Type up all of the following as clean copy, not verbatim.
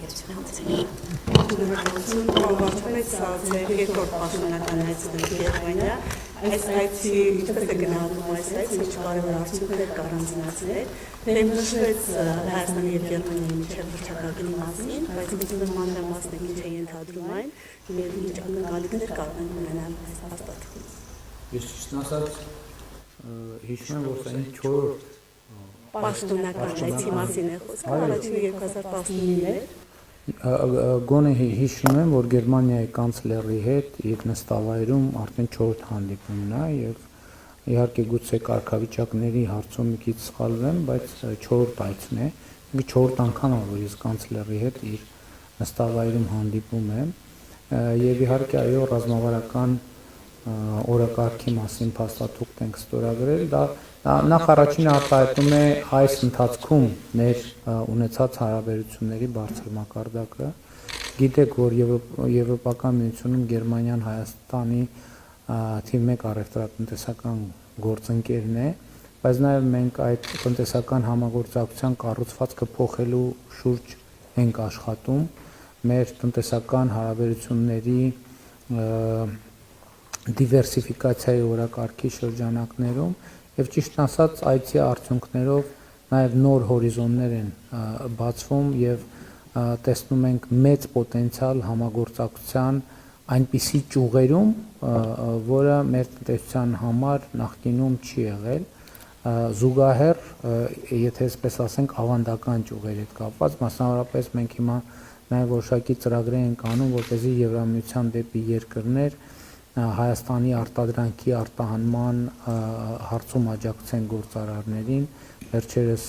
հարաբերություն համեցնել։ Այս այցի ինչպես է գնահատում այս այցը, ինչ կարևոր արդյունքներ կար առանձնացնել, թե նշվեց Հայաստանի և Գերմանիայի միջև վարչակարգի մասին, բայց ինքնին մանրամասնեք ինչ է ենթադրում այն և ինչ ակնկալիքներ կարող են ունենալ այս հաստատվում։ Ես ճիշտն ասած հիշում եմ, որ սա ինձ 4-րդ պաշտոնական այցի մասին է խոսքը, առաջինը 2019 էր։ Գոնե հիշում եմ, որ Գերմանիայի կանցլերի հետ իր նստավայրում արդեն 4-րդ հանդիպումն է եւ իհարկե գուցե կարգավիճակների հարցում մի քիչ սխալվեմ, բայց 4-րդ այցն է։ Ինքը 4-րդ անգամ է, որ ես կանցլերի հետ իր նստավայրում հանդիպում եմ եւ իհարկե այո ռազմավարական օրակարգի մասին փաստաթուղթ ենք ստորագրել, դա նախ առաջինը արտահայտում է այս ընթացքում մեր ունեցած հարաբերությունների բարձր մակարդակը։ Գիտեք, որ Եվրոպական միությունում Գերմանիան Հայաստանի թիվ 1 առևտրատնտեսական գործընկերն է, բայց նաև մենք այդ տնտեսական համագործակցության կառուցվածքը փոխելու շուրջ ենք աշխատում մեր տնտեսական հարաբերությունների դիվերսիֆիկացիայի օրակարգի շրջանակներում եւ ճիշտն ասած այցի արդյունքներով նաև նոր հորիզոններ են բացվում եւ տեսնում ենք մեծ պոտենցիալ համագործակցության այնպիսի ճյուղերում, որը մեր տնտեսության համար նախկինում չի եղել, զուգահեռ, եթե այսպես ասենք, ավանդական ճյուղերի հետ կապված, մասնավորապես մենք հիմա նաև որոշակի ծրագրեր ենք անում, որպեսզի Եվրամիության դեպի երկրներ Հայաստանի արտադրանքի արտահանման հարցում աջակցեն գործարարներին, վերջերս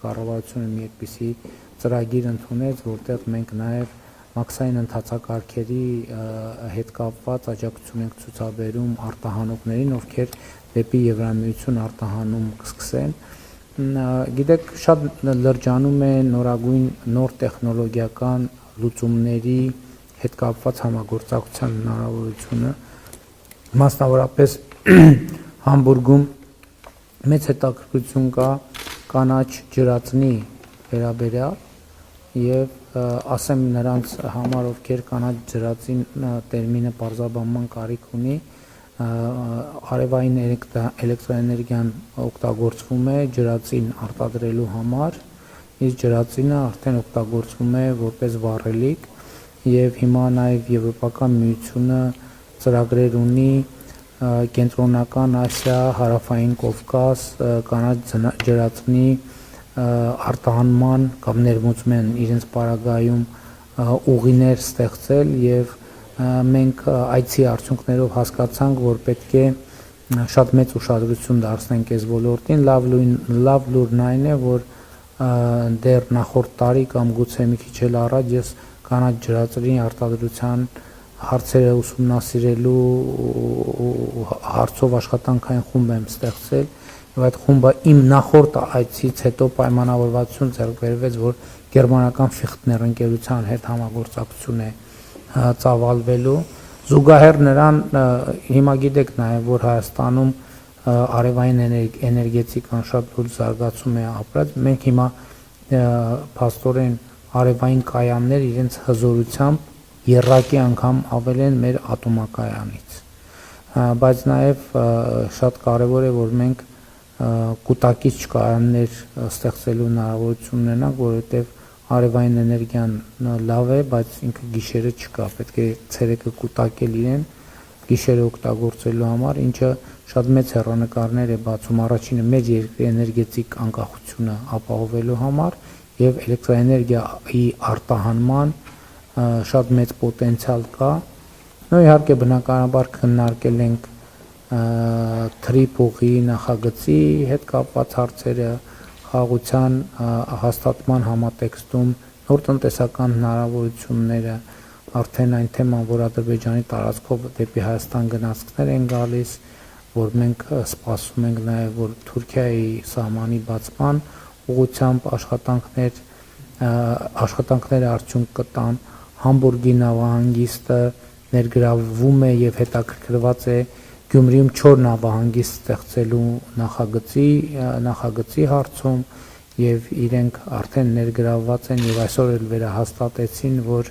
կառավարությունը մի այդպիսի ծրագիր ընդունեց, որտեղ մենք նաև մաքսային ընթացակարգերի հետ կապված աջակցություն ենք ցուցաբերում արտահանողներին, ովքեր դեպի Եվրամիություն արտահանում կսկսեն։ Գիտեք, շատ լրջանում է նորագույն նոր տեխնոլոգիական լուծումների հետ կապված համագործակցության հնարավորությունը։ Մասնավորապես Համբուրգում մեծ հետաքրքրություն կա կանաչ ջրածնի վերաբերյալ եւ ասեմ նրանց համար, ովքեր կանաչ ջրածին տերմինը պարզաբանման կարիք ունի, արևային էլեկտրոէներգիան օգտագործվում է ջրածին արտադրելու համար, իսկ ջրածինը արդեն օգտագործվում է որպես վառելիք եւ հիմա նաեւ Եվրոպական միությունը ծրագրեր ունի Կենտրոնական Ասիա, Հարավային Կովկաս, կանաչ ջրածնի արտահանման կամ ներմուծման իրենց պարագայում ուղիներ ստեղծել եւ մենք այցի արդյունքներով հասկացանք, որ պետք է շատ մեծ ուշադրություն դարձնենք այս ոլորտին, լավ լուրն այն է, որ դեռ նախորդ տարի կամ գուցե մի քիչ էլ առաջ ես կանաչ ջրածնի արտադրության հարցերը ուսումնասիրելու հարցով աշխատանքային խումբ եմ ստեղծել եւ այդ խումբը իմ նախորդ այցից հետո պայմանավորվածություն ձեռք բերվեց, որ գերմանական Fichtner ընկերության հետ համագործակցություն է ծավալվելու զուգահեռ նրան հիմա գիտեք նաեւ որ Հայաստանում արևային էներգետիկան շատ լուրջ զարգացում է ապրած մենք հիմա փաստորեն արևային կայաններ իրենց հզորությամբ երրակի անգամ ավել են մեր ատոմակայանից բայց նաեւ շատ կարեւոր է որ մենք կուտակիչ կայաններ ստեղծելու հնարավորություն ունենանք որովհետեւ արևային էներգիան լավ է բայց ինքը գիշերը չկա պետք է ցերեկը կուտակել իրեն գիշերը օգտագործելու համար ինչը շատ մեծ հեռանկարներ է բացում առաջինը մեր երկրի էներգետիկ անկախությունը ապահովելու համար եւ էլեկտրոէներգիայի արտահանման շատ մեծ պոտենցիալ կա նո իհարկե բնականաբար քննարկել ենք Թրիփուղի նախագծի հետ կապված հարցերը խաղաղության հաստատման համատեքստում նոր տնտեսական հնարավորությունները արդեն այն թեման որ Ադրբեջանի տարածքով դեպի Հայաստան գնացքներ են գալիս որ մենք սպասում ենք նաև որ Թուրքիայի սահմանի բացման ուղղությամբ աշխատանքները արդյունք կտան Համբուրգի նավահանգիստը ներգրավվում է եւ հետաքրքրված է Գյումրիում 4 նավահանգիստ ստեղծելու նախագծի հարցում եւ իրենք արդեն ներգրավված են եւ այսօր էլ վերահաստատեցին, որ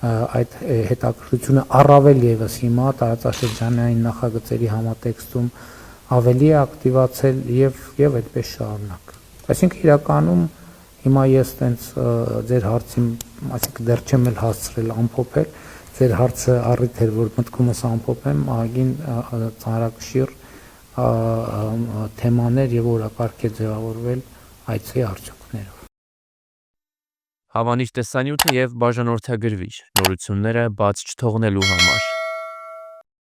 այդ հետաքրքրությունը առավել եւս հիմա տարածաշրջանային նախագծերի համատեքստում ավելի է ակտիվացել եւ այդպես շարունակ։ Այսինքն իրականում հիմա ես տենց ձեր հարցին, այսինքն դեռ չեմ էլ հասցրել ամփոփել, ձեր հարցը առիթ էր, որ մտքումս ամփոփեմ ահագին ծանրակշիռ թեմաներ եւ օրակարգ է ձևավորվել այցի արդյունքներով։ Հավանիր տեսանյութը եւ բաժանորդագրվիր նորությունները բաց չթողնելու համար։